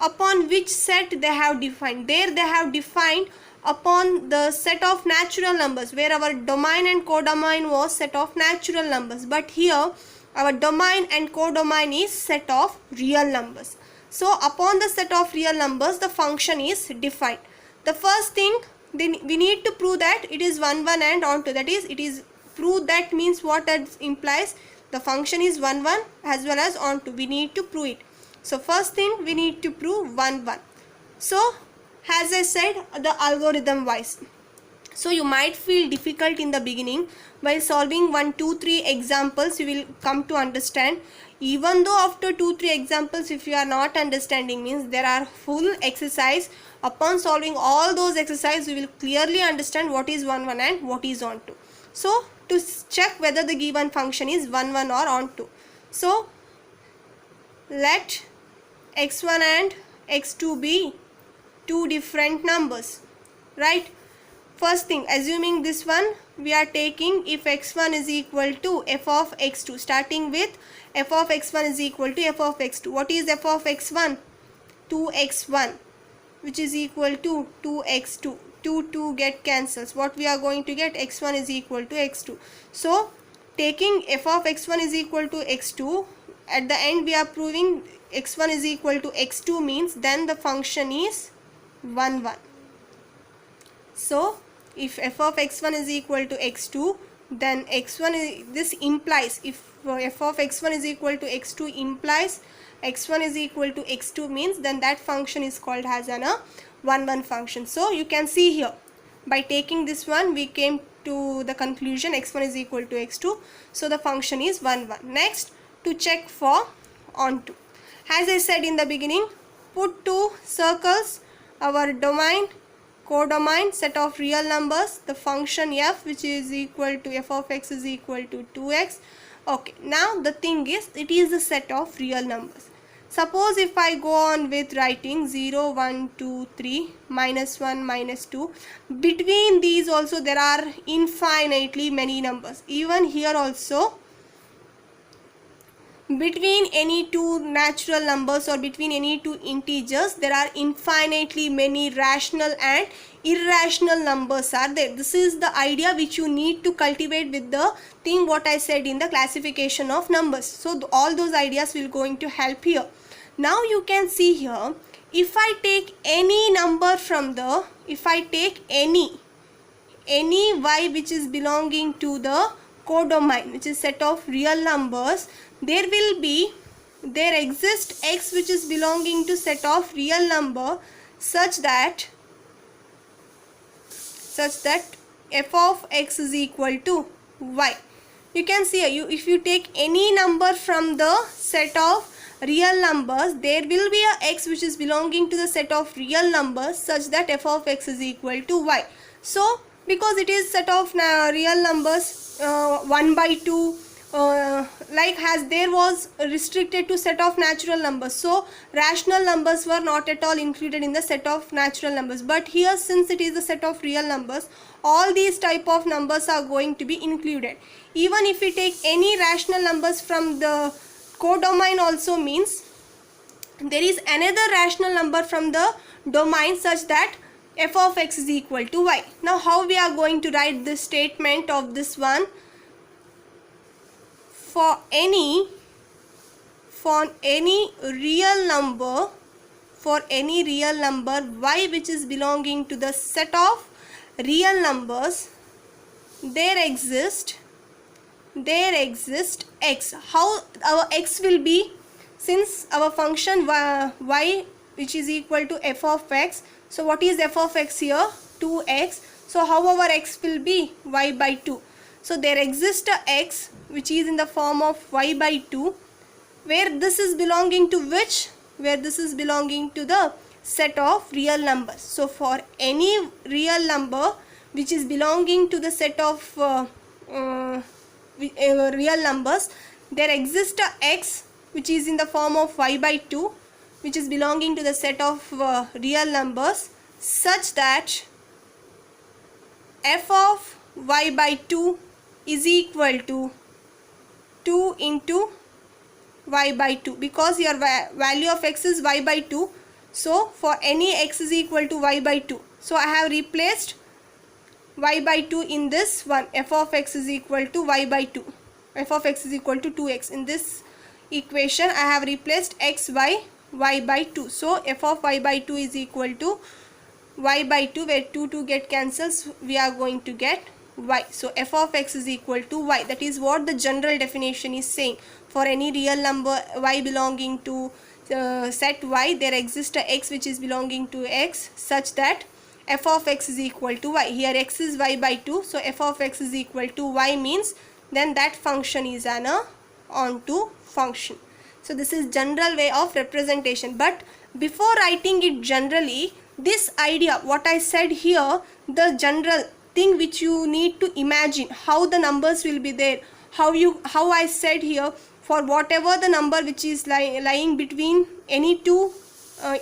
upon which set they have defined. There they have defined upon the set of natural numbers, where our domain and codomain was set of natural numbers, but here our domain and codomain is set of real numbers. So upon the set of real numbers the function is defined. The first thing, then we need to prove that it is 1-1 and onto, that is it is prove, that means what that implies, the function is 1-1 as well as onto. We need to prove it. So first thing, we need to prove 1-1. So as I said, the algorithm wise, so you might feel difficult in the beginning. While solving 1, 2, 3 examples, you will come to understand. Even though after 2, 3 examples, if you are not understanding, means there are full exercise. Upon solving all those exercises, you will clearly understand what is 1-1 and what is onto. So to check whether the given function is 1-1 or onto, so let x1 and x2 be two different numbers, right? First thing, assuming this one, we are taking if x1 is equal to f of x2, starting with f of x1 is equal to f of x2. What is f of x1? 2x1, which is equal to 2x2. 2 get cancels. What we are going to get? x1 is equal to x2. So taking f of x1 is equal to x2, at the end we are proving x1 is equal to x2, means then the function is 1-1. So if f of x1 is equal to x2, then x1 is, this implies, if f of x1 is equal to x2 implies x1 is equal to x2, means then that function is called as an 1-1 function. So you can see here, by taking this one we came to the conclusion x1 is equal to x2, so the function is 1-1. Next, to check for onto, as I said in the beginning, put two circles, our domain, codomain, set of real numbers, the function f, which is equal to f of x is equal to 2x. Okay, now the thing is, it is a set of real numbers. Suppose if I go on with writing 0, 1, 2, 3, minus 1, minus 2, between these also there are infinitely many numbers. Even here also, between any two natural numbers or between any two integers, there are infinitely many rational and irrational numbers are there. This is the idea which you need to cultivate with the thing what I said in the classification of numbers. So all those ideas will going to help here. Now you can see here, if I take any number from the, if I take any y which is belonging to the codomain, which is set of real numbers, there exists x which is belonging to set of real number such that f of x is equal to y. You can see here, if you take any number from the set of real numbers, there will be a x which is belonging to the set of real numbers such that f of x is equal to y. So because it is set of real numbers 1 by 2, like as there was restricted to set of natural numbers, so rational numbers were not at all included in the set of natural numbers. But here, since it is a set of real numbers, all these type of numbers are going to be included. Even if we take any rational numbers from the codomain also, means there is another rational number from the domain such that f of x is equal to y. Now how we are going to write this statement of this one? For any real number, y which is belonging to the set of real numbers, there exist x. How our x will be? Since our function y which is equal to f of x, so what is f of x here? 2x. So how our x will be? Y by 2. So there exists a x which is in the form of y by 2, where this is belonging to which? Where this is belonging to the set of real numbers. So for any real number which is belonging to the set of real numbers, there exists a x which is in the form of y by 2, which is belonging to the set of real numbers, such that f of y by 2 is equal to 2 into y by 2, because your value of x is y by 2. So for any x is equal to y by 2, so I have replaced y by 2 in this one. F of x is equal to y by 2. F of x is equal to 2x. In this equation I have replaced x by y by 2. So f of y by 2 is equal to y by 2, where 2 get cancels, we are going to get y. So f of x is equal to y. That is what the general definition is saying. For any real number y belonging to set y, there exists a x which is belonging to x, such that f of x is equal to y. Here x is y by 2, so f of x is equal to y means then that function is an onto function. So this is general way of representation. But before writing it generally, this idea what I said here, the general thing which you need to imagine, how the numbers will be there, how I said here, for whatever the number which is lying between any two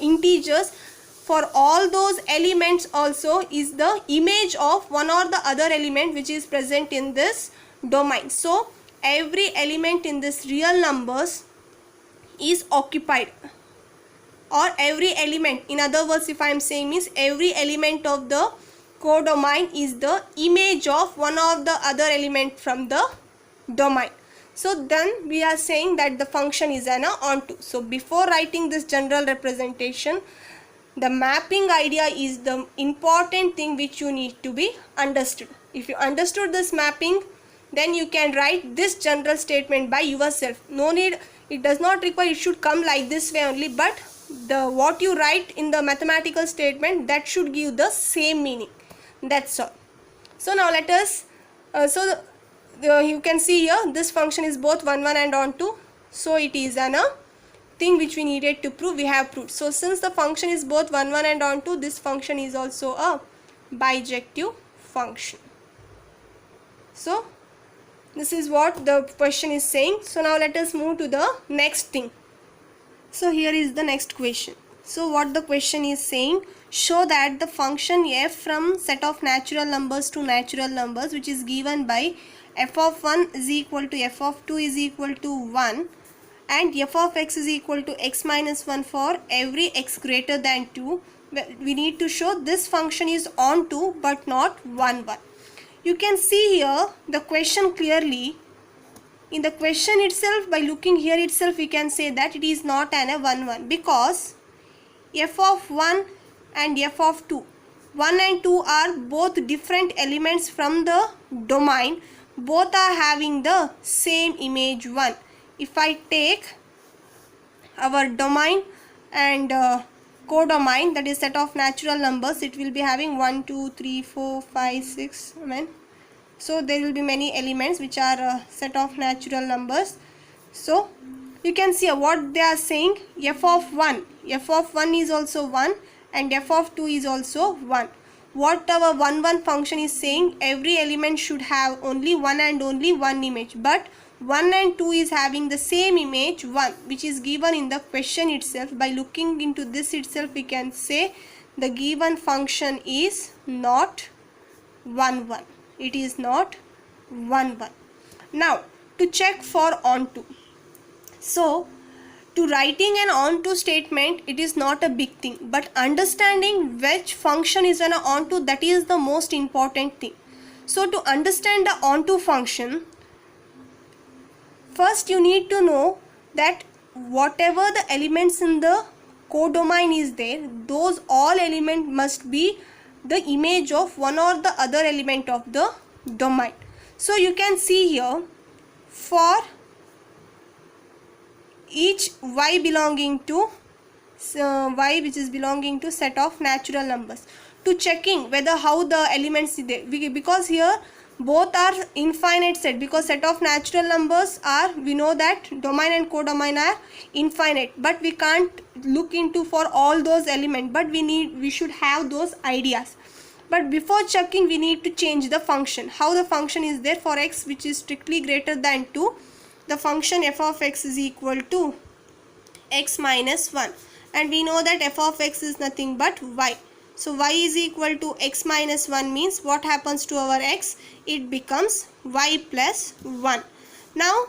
integers, for all those elements also is the image of one or the other element which is present in this domain. So every element in this real numbers is occupied, or every element, in other words if I am saying, means every element of the codomain is the image of one of the other element from the domain. So then we are saying that the function is an onto. So before writing this general representation, the mapping idea is the important thing which you need to be understood. If you understood this mapping, then you can write this general statement by yourself. No need, it does not require it should come like this way only, but the what you write in the mathematical statement, that should give the same meaning. That's all. So now let us you can see here this function is both 1 1 and onto. So it is an thing which we needed to prove, we have proved. So since the function is both 1 1 and onto, this function is also a bijective function. So this is what the question is saying. So now let us move to the next thing. So here is the next question. So what the question is saying, show that the function f from set of natural numbers to natural numbers, which is given by f of 1 is equal to f of 2 is equal to 1 and f of x is equal to x minus 1 for every x greater than 2. We need to show this function is onto but not 1 1. You can see here the question clearly. In the question itself, by looking here itself, we can say that it is not an 1 1, because f of 1 and f of 2, 1 and 2 are both different elements from the domain. Both are having the same image 1. If I take our domain and codomain, that is set of natural numbers, it will be having 1 2 3 4 5 6 so there will be many elements which are a set of natural numbers. So you can see what they are saying, f of 1 is also 1 and f of 2 is also 1. what our 1 1 function is saying, every element should have only one and only one image, but 1 and 2 is having the same image 1, which is given in the question itself. By looking into this itself, we can say the given function is not 1 1. It is not 1 1. Now to check for onto. So to writing an onto statement, it is not a big thing, but understanding which function is an onto, that is the most important thing. So to understand the onto function, first you need to know that whatever the elements in the codomain is there, those all element must be the image of one or the other element of the domain. So you can see here, for each y belonging to y which is belonging to set of natural numbers, to checking whether how the elements is there, because here both are infinite set, because set of natural numbers are, we know that domain and codomain are infinite, but we can't look into for all those elements, but we should have those ideas. But before checking, we need to change the function. How the function is there for x which is strictly greater than 2, the function f of x is equal to x minus 1, and we know that f of x is nothing but y. So y is equal to x minus 1 means what happens to our x? It becomes y plus 1. Now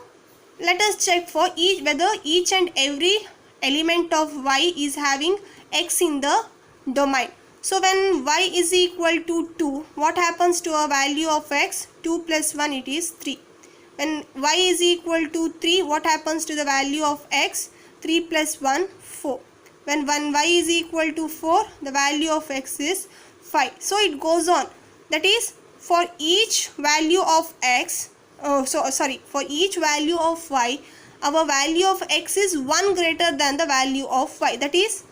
let us check for each, whether each and every element of y is having x in the domain. So when y is equal to 2, what happens to a value of x? 2 plus 1, it is 3. When y is equal to 3, what happens to the value of x? 3 plus 1, 4. When y is equal to 4, the value of x is 5. So it goes on. That is, for each value of x, for each value of y, our value of x is 1 greater than the value of y. That is,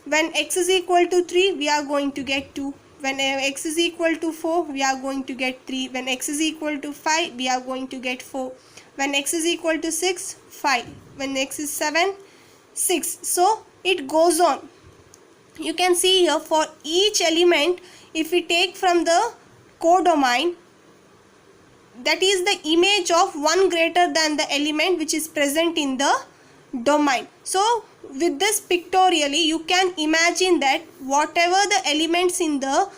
when x is equal to 3, we are going to get 2. When x is equal to 4, we are going to get 3. When x is equal to 5, we are going to get 4. When x is equal to 6, 5. When x is 7, 6. So it goes on. You can see here, for each element, if we take from the codomain, that is the image of one greater than the element which is present in the domain. So with this pictorially, you can imagine that whatever the elements in the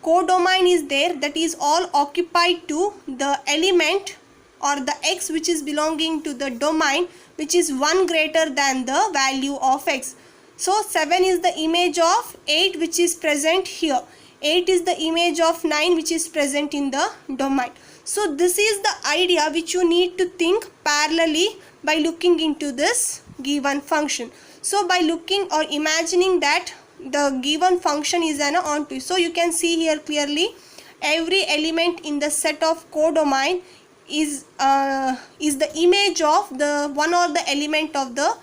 codomain is there, that is all occupied to the element or the x which is belonging to the domain which is 1 greater than the value of x. So 7 is the image of 8 which is present here. 8 is the image of 9 which is present in the domain. So this is the idea which you need to think parallelly by looking into this given function. So by looking or imagining that the given function is an onto, so you can see here clearly every element in the set of codomain is the image of the one or the element of the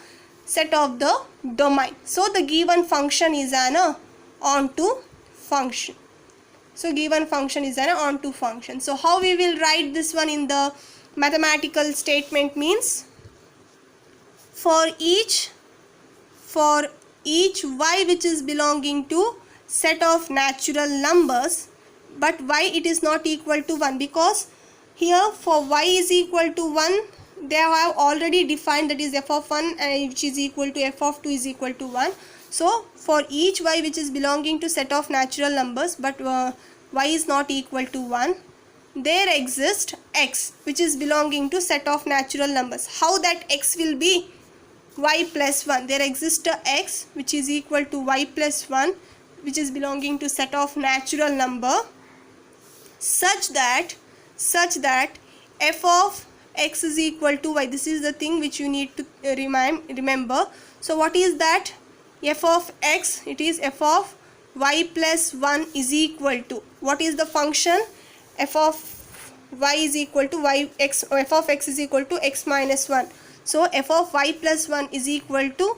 set of the domain. So the given function is an onto function. So given function is an onto function. So how we will write this one in the mathematical statement means, for each y which is belonging to set of natural numbers, but y it is not equal to 1, because here for y is equal to 1, they have already defined, that is f of 1 which is equal to f of 2 is equal to 1. So for each y which is belonging to set of natural numbers, but y is not equal to 1, there exists x which is belonging to set of natural numbers. How that x will be? Y plus 1. There exists a x which is equal to y plus 1 which is belonging to set of natural number, such that f of x is equal to y. This is the thing which you need to remember. So what is that? F of x, it is f of y plus 1 is equal to, what is the function? F of y is equal to f of x is equal to x minus 1. So f of y plus 1 is equal to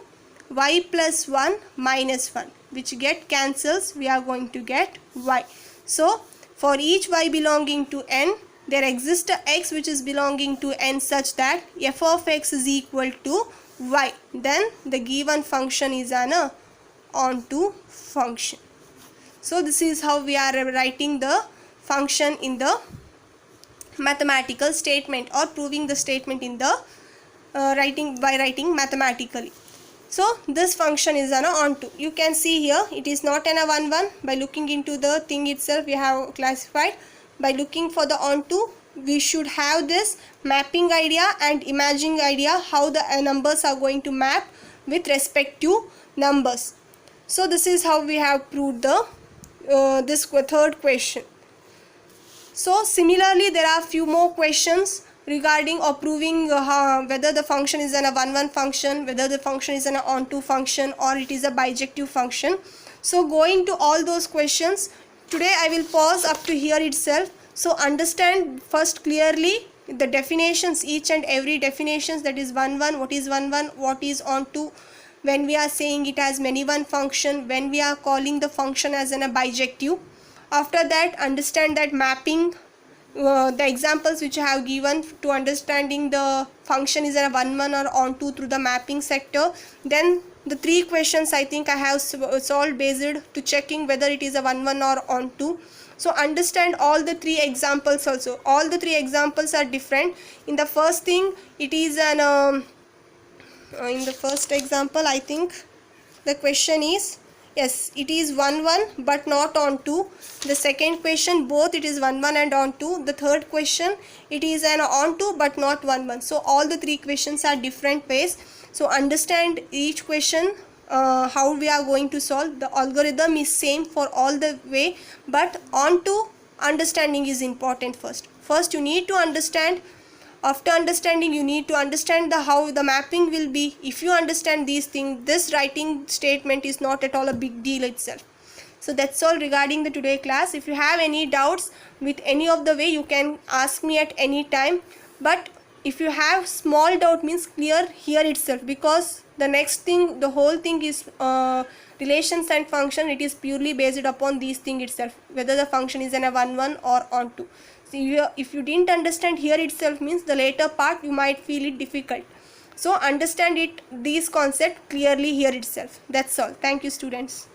y plus 1 minus 1, which get cancels, we are going to get y. So for each y belonging to n, there exists a x which is belonging to n such that f of x is equal to y. Then the given function is an onto function. So this is how we are writing the function in the mathematical statement, or proving the statement in the writing mathematically. So this function is an onto. You can see here it is not an a 1 1. By looking into the thing itself, we have classified. By looking for the onto, we should have this mapping idea and imagining idea how the numbers are going to map with respect to numbers. So this is how we have proved the this third question. So similarly, there are few more questions regarding or proving whether the function is an a 1 1 function, whether the function is an onto function, or it is a bijective function. So going to all those questions, today I will pause up to here itself. So understand first clearly the definitions, each and every definitions, that is 1 1, what is 1 1, what is onto, when we are saying it as many one function, when we are calling the function as a bijective. After that, understand that mapping, the examples which I have given to understanding the function is a 1 1 or onto through the mapping sector. Then the three questions I think I have solved based to checking whether it is a 1 1 or onto. So understand all the three examples also. All the three examples are different. In the first thing, it is an in the first example, I think the question is, yes, it is 1 1 but not onto. The second question, both it is 1 1 and onto. The third question, it is an onto but not 1 1. So all the three questions are different ways. So understand each question, how we are going to solve. The algorithm is same for all the way, but onto understanding is important first. First you need to understand. After understanding, you need to understand how the mapping will be. If you understand these things, this writing statement is not at all a big deal itself. So that's all regarding the today class. If you have any doubts with any of the way, you can ask me at any time. But if you have small doubt, means clear here itself, because the next thing, the whole thing is relations and function. It is purely based upon these things itself, whether the function is in a 1 1 or onto. If you didn't understand here itself, means the later part you might feel it difficult. So understand it, these concepts clearly here itself. That's all. Thank you, students.